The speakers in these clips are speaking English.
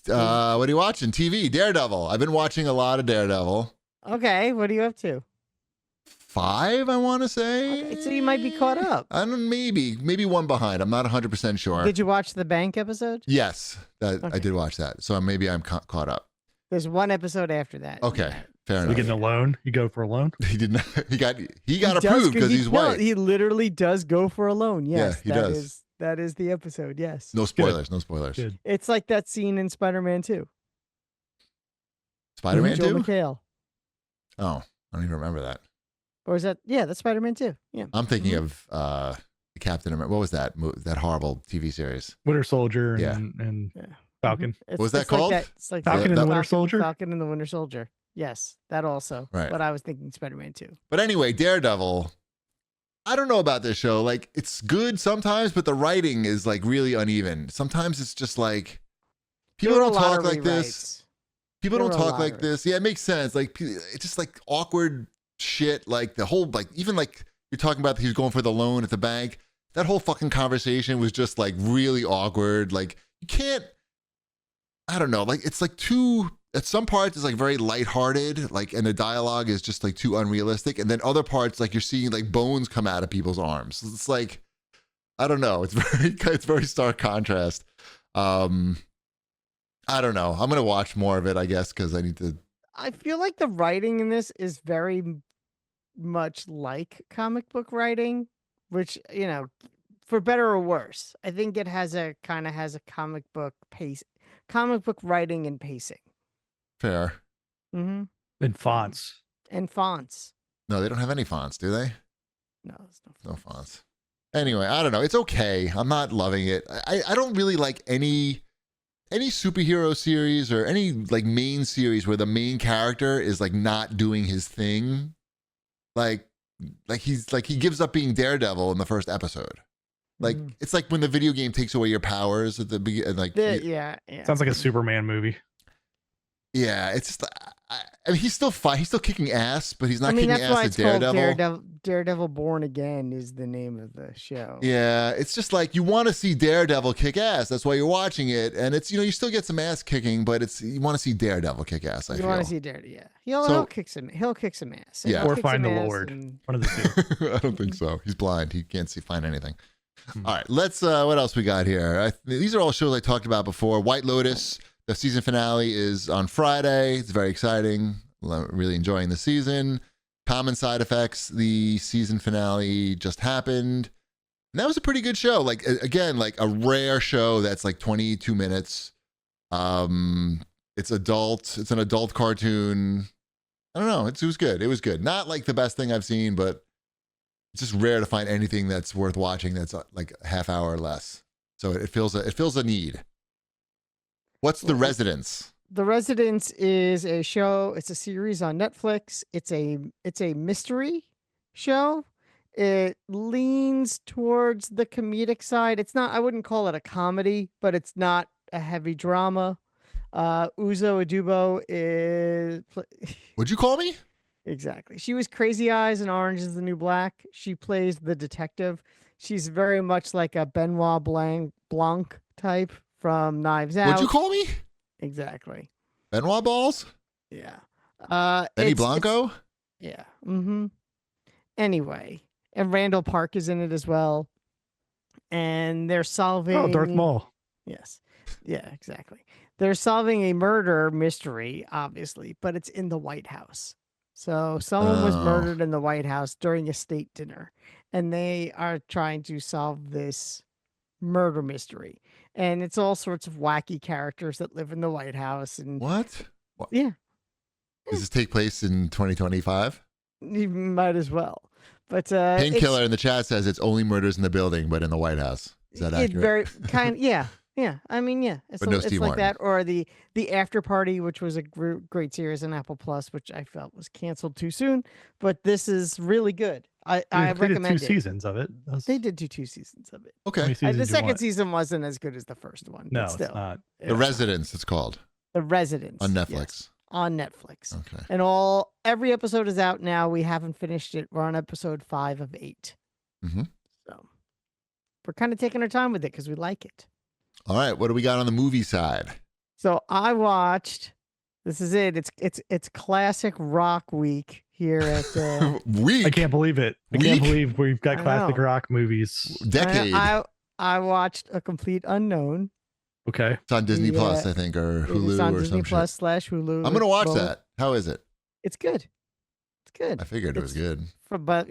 What are you watching? TV, Daredevil. I've been watching a lot of Daredevil. Okay, what are you up to? 5, I want to say. Okay, so you might be caught up. I don't. Maybe one behind. I'm not 100% sure. Did you watch the Bank episode? Yes, I did watch that. So maybe I'm caught up. There's one episode after that. Okay, fair enough. You getting a loan? You go for a loan? He did not. He got approved because he's white. No, he literally does go for a loan. Yes, yeah, he does. That is the episode. Yes. No spoilers. No spoilers. Good. It's like that scene in Spider-Man 2. Spider-Man 2? Joel McHale. Oh, I don't even remember that. Or is that? Yeah, that's Spider-Man 2. Yeah. I'm thinking of Captain America. What was that? That horrible TV series. Winter Soldier Yeah. and Falcon. What was that called? It's like Falcon and the Winter Soldier? Falcon and the Winter Soldier. Yes, that also. Right. But I was thinking Spider-Man 2. But anyway, Daredevil. I don't know about this show. Like, it's good sometimes, but the writing is like really uneven. Sometimes it's just like people don't talk like this. People don't talk like this. Yeah, it makes sense. Like, it's just like awkward shit. Like the whole, like, even like you're talking about he's going for the loan at the bank. That whole fucking conversation was just like really awkward. Like, you can't, I don't know. Like, it's like too, at some parts it's like very lighthearted, like, and the dialogue is just like too unrealistic. And then other parts, like, you're seeing like bones come out of people's arms. It's like, I don't know. It's very stark contrast. I don't know. I'm going to watch more of it, I guess, because I need to. I feel like the writing in this is very much like comic book writing, which, you know, for better or worse, I think it has a comic book pace, comic book writing and pacing. Fair. Mm-hmm. And fonts. And fonts. No, they don't have any fonts, do they? No, there's no fonts. No fonts. Anyway, I don't know. It's okay. I'm not loving it. I don't really like any superhero series or any like main series where the main character is like not doing his thing. Like he gives up being Daredevil in the first epispisode. Like it's like when the video game takes away your powers at the beginning. Like yeah. Sounds like a Superman movie. Yeah, it's just. I mean, he's still fine. He's still kicking ass, but he's not kicking that's ass why at it's Daredevil. called Daredevil Born Again is the name of the show. Yeah, it's just like you want to see Daredevil kick ass. That's why you're watching it, and it's you still get some ass kicking, but it's you want to see Daredevil kick ass. You want to see Daredevil? Yeah, he'll kick some ass. Yeah, or find the Lord. One of the two. I don't think so. He's blind. He can't find anything. All right, let's. What else we got here? These are all shows I talked about before. White Lotus. The season finale is on Friday. It's very exciting. Really enjoying the season. Common Side Effects. The season finale just happened. And that was a pretty good show. Like, again, like a rare show that's like 22 minutes. It's adult. It's an adult cartoon. I don't know. It was good. It was good. Not like the best thing I've seen, but it's just rare to find anything that's worth watching that's like a half hour or less. So it feels a need. What's The Residence? The Residence is a show. It's a series on Netflix. It's a mystery show. It leans towards the comedic side. It's not. I wouldn't call it a comedy, but it's not a heavy drama. Uzo Adubo is. What'd you call me? Exactly. She was Crazy Eyes in Orange is the New Black. She plays the detective. She's very much like a Benoit Blanc type from Knives Out. What'd you call me? Exactly. Benoit Balls? Yeah. Benny Blanco? Yeah. Mm-hmm. Anyway, and Randall Park is in it as well. And they're solving... Oh, Darth Maul. Yes. Yeah, exactly. They're solving a murder mystery, obviously, but it's in the White House. So someone was murdered in the White House during a state dinner, and they are trying to solve this murder mystery. And it's all sorts of wacky characters that live in the White House. And what? Yeah. Does this take place in 2025? You might as well. But Painkiller in the chat says it's only murders in the building, but in the White House. Is that accurate? Yeah. I mean, yeah. It's but no it's Steve like Martin. that, or the After Party, which was a great series on Apple Plus, which I felt was canceled too soon. But this is really good. I recommend it. 2 seasons of it. They did do 2 seasons of it. Okay. The second season wasn't as good as the first one. No, still, it's not. The Residence, it's called. The Residence. On Netflix. Yes, on Netflix. Okay. And every episode is out now. We haven't finished it. We're on episode 5 of 8. Mm-hmm. So we're kind of taking our time with it because we like it. All right. What do we got on the movie side? So I watched. This is it. It's classic rock week here at. Week. I can't believe it. I can't believe we've got classic rock movies. Decade. I watched A Complete Unknown. Okay. It's on Disney Plus, I think, or Hulu it's on or Disney some Plus shit. / Hulu. I'm gonna watch that. How is it? It's good. It's good. I figured it was good. But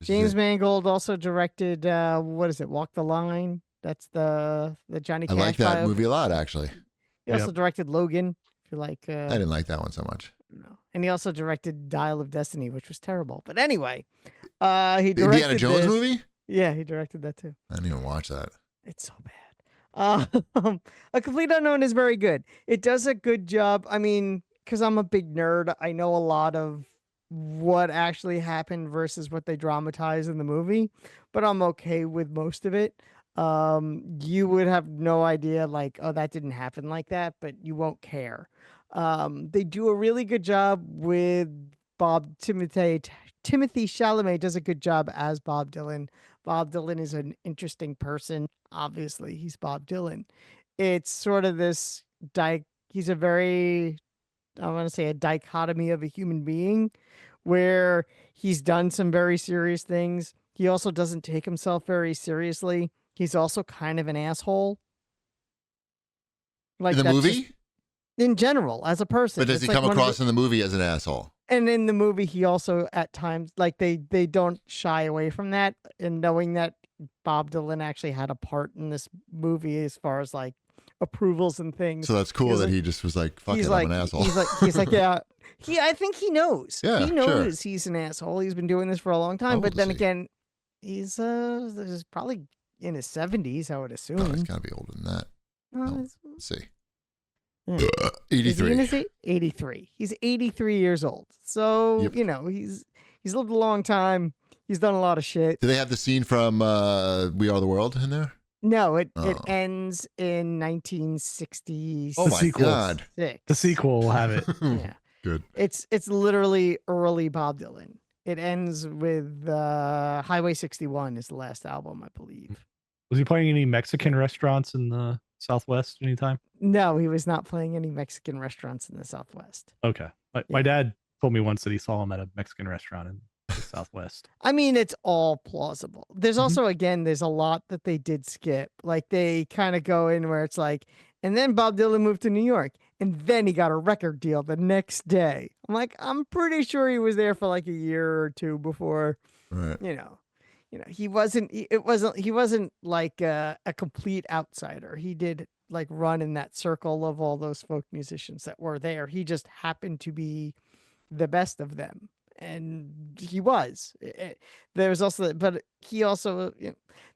James Mangold also directed what is it? Walk the Line. That's the Johnny Cash. I like that movie a lot, actually. He also directed Logan. If you like, I didn't like that one so much. No, and he also directed Dial of Destiny, which was terrible. But anyway, he directed the Indiana Jones movie. Yeah, he directed that too. I didn't even watch that. It's so bad. A Complete Unknown is very good. It does a good job. I mean, because I'm a big nerd, I know a lot of what actually happened versus what they dramatize in the movie, but I'm okay with most of it. You would have no idea, like, oh, that didn't happen like that, but you won't care. They do a really good job with Timothy Chalamet does a good job as Bob Dylan. Bob Dylan is an interesting person. Obviously, he's Bob Dylan. It's sort of this he's a very, I want to say, a dichotomy of a human being where he's done some very serious things. He also doesn't take himself very seriously. He's also kind of an asshole. Like in the movie? In general, as a person. But does he come across in the movie as an asshole? And in the movie, he also at times, like they don't shy away from that, and knowing that Bob Dylan actually had a part in this movie as far as like approvals and things. So that's cool that he just was like, "Fuck it, I'm an asshole." He's like, yeah. I think he knows. Yeah, he knows he's an asshole. He's been doing this for a long time. But then again, he's probably in his 70s, I would assume. Oh, he's gotta be older than that. Let's see. Yeah. 83. 83. He's 83 years old. So, he's lived a long time. He's done a lot of shit. Do they have the scene from We Are the World in there? No, it ends in 1966. Oh my God. The sequel will have it. Yeah. Good. It's literally early Bob Dylan. It ends with Highway 61 is the last album, I believe. Was he playing any Mexican restaurants in the Southwest anytime? No, he was not playing any Mexican restaurants in the Southwest. Okay. My dad told me once that he saw him at a Mexican restaurant in the Southwest. I mean, it's all plausible. There's also, again, there's a lot that they did skip. Like they kind of go in where it's like, and then Bob Dylan moved to New York and then he got a record deal the next day. I'm like, I'm pretty sure he was there for like a year or two before, right. He wasn't like a complete outsider. He did like run in that circle of all those folk musicians that were there. He just happened to be the best of them. And he was. There's also, but he also,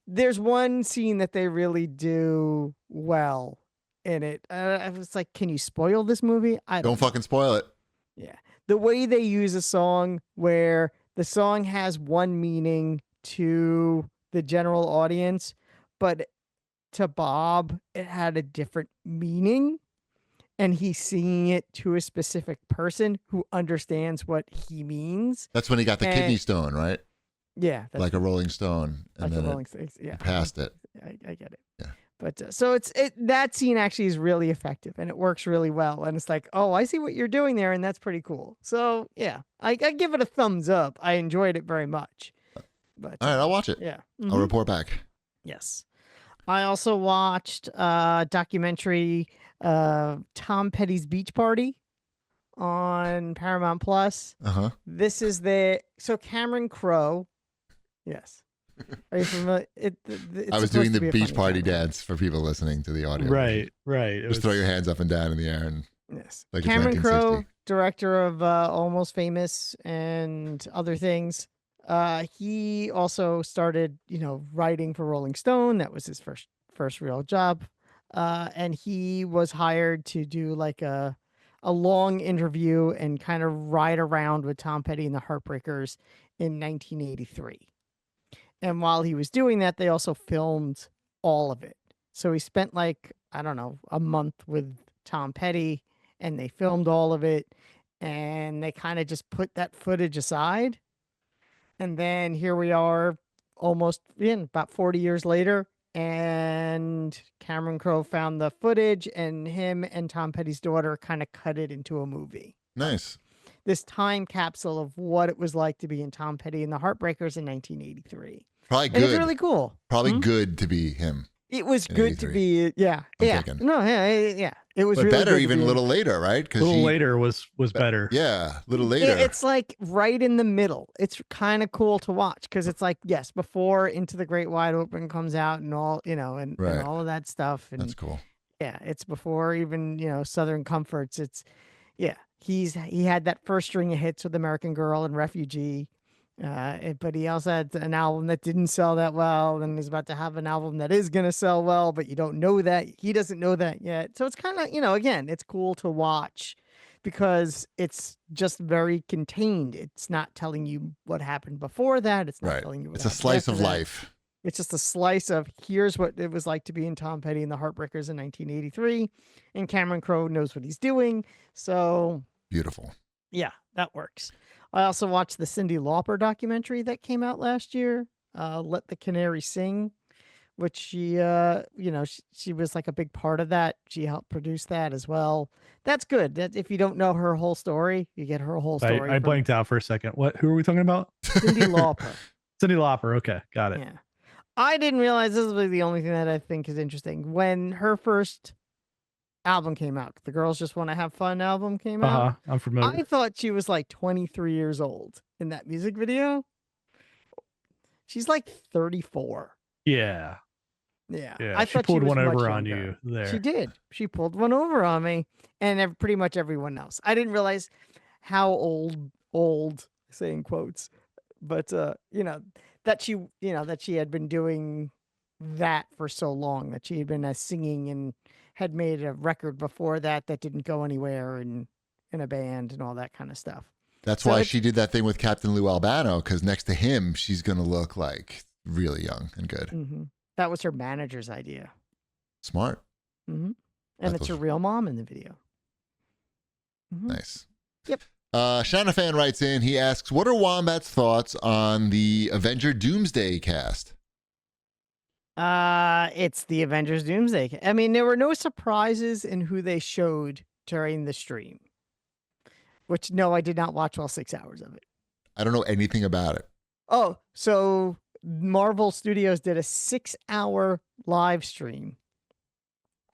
there's one scene that they really do well in it. I was like, can you spoil this movie? Don't fucking spoil it. Yeah. The way they use a song where the song has one meaning to the general audience, but to Bob, it had a different meaning. And he's singing it to a specific person who understands what he means. That's when he got the kidney stone, right? Yeah. Like a Rolling Stone. And like then yeah. Passed it. I get it. Yeah. But so that scene actually is really effective and it works really well. And it's like, oh, I see what you're doing there. And that's pretty cool. So yeah, I give it a thumbs up. I enjoyed it very much. But all right, I'll watch it. Yeah. I'll report back. Yes. I also watched a documentary, Tom Petty's Beach Party on Paramount Plus. Uh-huh. This is so Cameron Crowe. Yes. Are you familiar? I was doing the beach party dance for people listening to the audio. Right. Just throw your hands up and down in the air. And yes. Like Cameron Crowe, director of Almost Famous and other things. He also started, writing for Rolling Stone. That was his first real job. And he was hired to do like a long interview and kind of ride around with Tom Petty and the Heartbreakers in 1983. And while he was doing that, they also filmed all of it. So he spent like, I don't know, a month with Tom Petty and they filmed all of it and they kind of just put that footage aside. And then here we are almost about 40 years later, and Cameron Crowe found the footage, and him and Tom Petty's daughter kind of cut it into a movie. Nice. This time capsule of what it was like to be in Tom Petty and the Heartbreakers in 1983. Probably And good. it's really cool. Probably good to be him. It was in good to 83. be, yeah. I'm Yeah. thinking. No, yeah. It was But really better good to even be a in- little later, right? A little later was better. Yeah, a little later. It's like right in the middle. It's kind of cool to watch because it's like, yes, before Into the Great Wide Open comes out and all, and Right. all of that stuff. And That's cool. yeah, it's before even, Southern Comforts. It's, yeah, he had that first string of hits with American Girl and Refugee. But he also had an album that didn't sell that well, and he's about to have an album that is going to sell well, but you don't know that. He doesn't know that yet. So it's kind of, again, it's cool to watch because it's just very contained. It's not telling you what happened before that. It's not Right. telling you what It's a happened slice after of that. life. It's just a slice of here's what it was like to be in Tom Petty and the Heartbreakers in 1983, and Cameron Crowe knows what he's doing. So Beautiful. yeah, that works. I also watched the Cyndi Lauper documentary that came out last year, Let the Canary Sing, which she was like a big part of that. She helped produce that as well. That's good. That if you don't know her whole story, you get her whole story. I blanked out for a second. Who are we talking about? Cyndi Lauper. Cyndi Lauper. Okay, got it. Yeah. I didn't realize this was the only thing that I think is interesting. When her first album came out, the Girls Just Want to Have Fun album came out, I'm familiar. I thought she was like 23 years old in that music video. She's like 34. Yeah. Yeah. She thought pulled was one much over on younger. you there. She did. She pulled one over on me and pretty much everyone else. I didn't realize how old, saying quotes, but that she had been doing that for so long, that she had been singing and had made a record before that didn't go anywhere and in a band and all that kind of stuff. That's So why it's- she did that thing with Captain Lou Albano, because next to him, she's going to look like really young and good. Mm-hmm. That was her manager's idea. Smart. Mm-hmm. That And it's was- her real mom in the video. Mhm. Nice. Yep. Shanna Fan writes in, he asks, what are Wombat's thoughts on the Avenger Doomsday cast? It's the Avengers Doomsday. I mean, there were no surprises in who they showed during the stream. Which, no, I did not watch all 6 hours of it. I don't know anything about it. Oh, so Marvel Studios did a 6-hour live stream.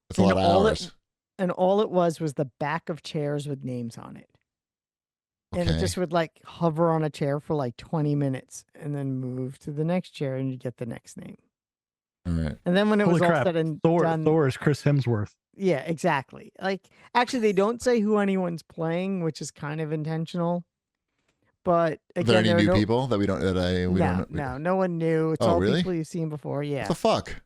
That's a lot of hours. And all it was the back of chairs with names on it. And it Okay. just would like hover on a chair for like 20 minutes and then move to the next chair and you get the next name. All right. And then when it Holy was all crap. said and Thor done, is Chris Hemsworth. yeah, exactly. Like, actually, they don't say who anyone's playing, which is kind of intentional. But Are again, there any there are new no, people that we don't no one new. It's Oh, all really? people you've seen before. Yeah, What the fuck?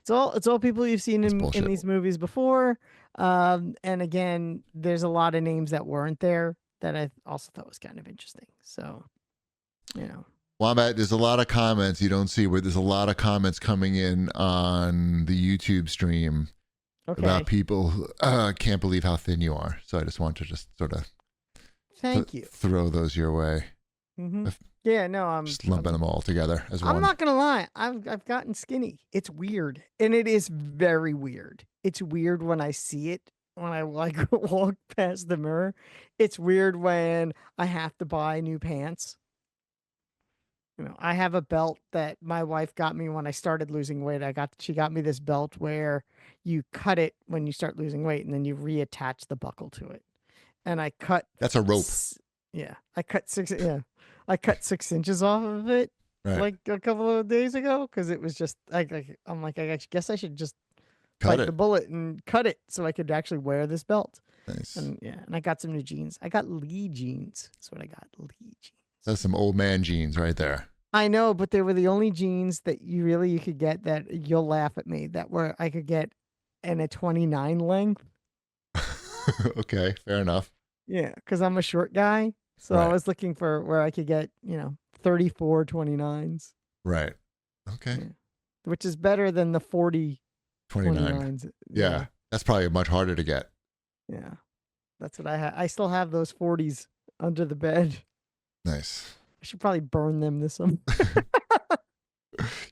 it's all people you've seen That's in bullshit. these movies before. And again, there's a lot of names that weren't there that I also thought was kind of interesting. So, Wombat, there's a lot of comments you don't see where there's a lot of comments coming in on the YouTube stream okay. about people who can't believe how thin you are. So I just want to just sort of Thank you. throw those your way. Hmm. if- Yeah, no, I'm Just lumping them all together as one. I'm not gonna lie. I've gotten skinny. It's weird, and it is very weird. It's weird when I see it when I like walk past the mirror. It's weird when I have to buy new pants. I have a belt that my wife got me when I started losing weight. She got me this belt where you cut it when you start losing weight, and then you reattach the buckle to it. And I cut. That's a rope. Yeah, I cut 6. Yeah, I cut 6 inches off of it. Right. Like a couple of days ago, because it was just I'm like, I guess I should just Cut bite it. the bullet and cut it so I could actually wear this belt. Nice. And I got some new jeans. I got Lee jeans. That's what I got. Lee jeans. That's some old man jeans right there. I know, but they were the only jeans that you could get that you'll laugh at me that were I could get in a 29 length. Okay, fair enough. Yeah, because I'm a short guy, so I Right. was looking for where I could get 34 29s, Right. Okay. Yeah. which is better than the 40 29. 29s. Yeah. That's probably much harder to get. Yeah. That's what I have. I still have those 40s under the bed. Nice. I should probably burn them this summer.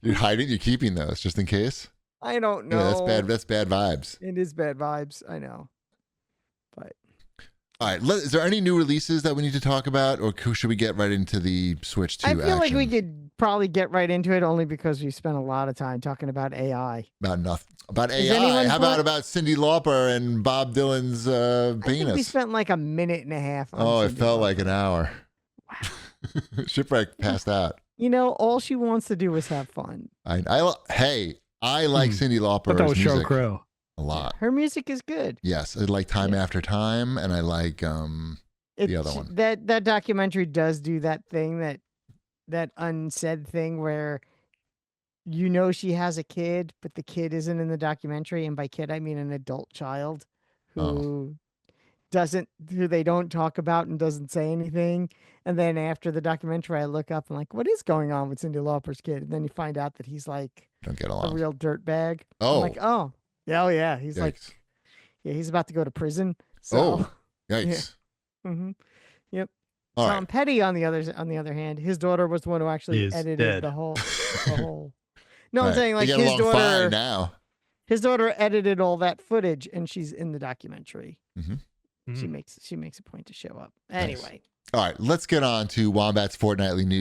You're hiding. You're keeping those just in case. I don't know. Yeah, that's bad. That's bad vibes. It is bad vibes. I know. But all right. Is there any new releases that we need to talk about, or should we get right into the Switch 2 I feel like we action? could probably get right into it only because we spent a lot of time talking about AI. About nothing. About Is AI. anyone How about Cyndi Lauper and Bob Dylan's I think we penis? spent like a minute and a half on Oh, it Cyndi felt Lauper. like an hour. Wow. Shipwreck passed out. You know, all she wants to do is have fun. Hey, I like Cyndi But that Lauper's was music Sheryl Crow. a lot. Her music is good. Yes, I like Time After Time, and I like the other one. That documentary does do that thing, that unsaid thing where you know she has a kid, but the kid isn't in the documentary, and by kid I mean an adult child who they don't talk about and doesn't say anything. And then after the documentary, I look up and like, what is going on with Cyndi Lauper's kid? And then you find out that he's like Don't get a along. real dirtbag. Oh. I'm like, oh yeah. He's Yikes. like, yeah, he's about to go to prison. So, Yikes. hmm yep. All Tom right. Petty, on the other hand, his daughter was the one who actually Is edited dead. the whole. No, All I'm right. saying like they get his along fine daughter. now. His daughter edited all that footage, and she's in the documentary. Mm-hmm. She makes a point to show up. Anyway. All right, let's get on to Wombat's Fortnightly News.